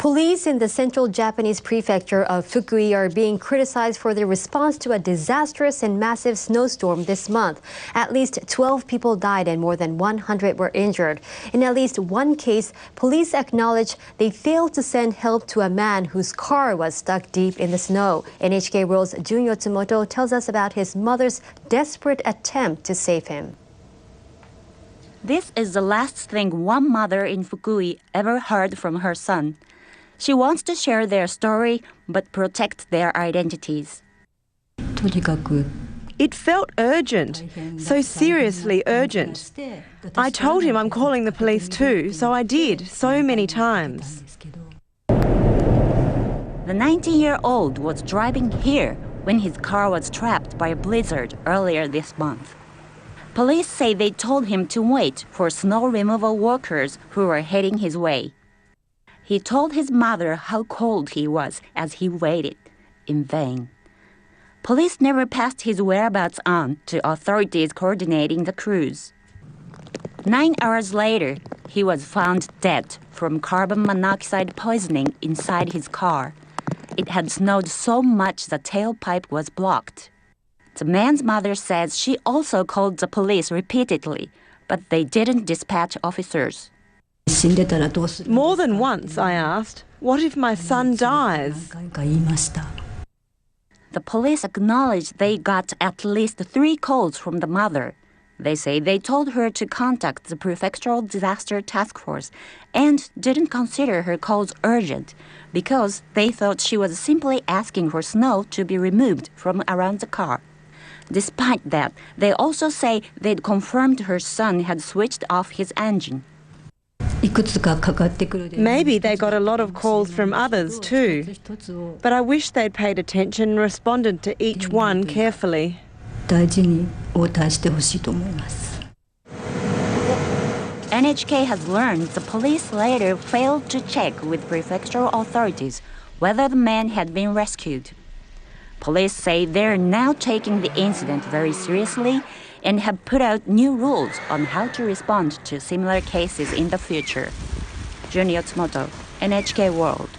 Police in the central Japanese prefecture of Fukui are being criticized for their response to a disastrous and massive snowstorm this month. At least 12 people died and more than 100 were injured. In at least one case, police acknowledge they failed to send help to a man whose car was stuck deep in the snow. NHK World's Jun Yotsumoto tells us about his mother's desperate attempt to save him. This is the last thing one mother in Fukui ever heard from her son. She wants to share their story, but protect their identities. It felt urgent, so seriously urgent. I told him I'm calling the police too, so I did, so many times. The 19-year-old was driving here when his car was trapped by a blizzard earlier this month. Police say they told him to wait for snow removal workers who were heading his way. He told his mother how cold he was as he waited, in vain. Police never passed his whereabouts on to authorities coordinating the crews. 9 hours later, he was found dead from carbon monoxide poisoning inside his car. It had snowed so much the tailpipe was blocked. The man's mother says she also called the police repeatedly, but they didn't dispatch officers. More than once, I asked, what if my son dies? The police acknowledged they got at least 3 calls from the mother. They say they told her to contact the Prefectural Disaster Task Force and didn't consider her calls urgent because they thought she was simply asking for snow to be removed from around the car. Despite that, they also say they'd confirmed her son had switched off his engine. Maybe they got a lot of calls from others too, but I wish they'd paid attention and responded to each one carefully. NHK has learned the police later failed to check with prefectural authorities whether the man had been rescued. Police say they're now taking the incident very seriously and have put out new rules on how to respond to similar cases in the future. Jun Yotsumoto, NHK World.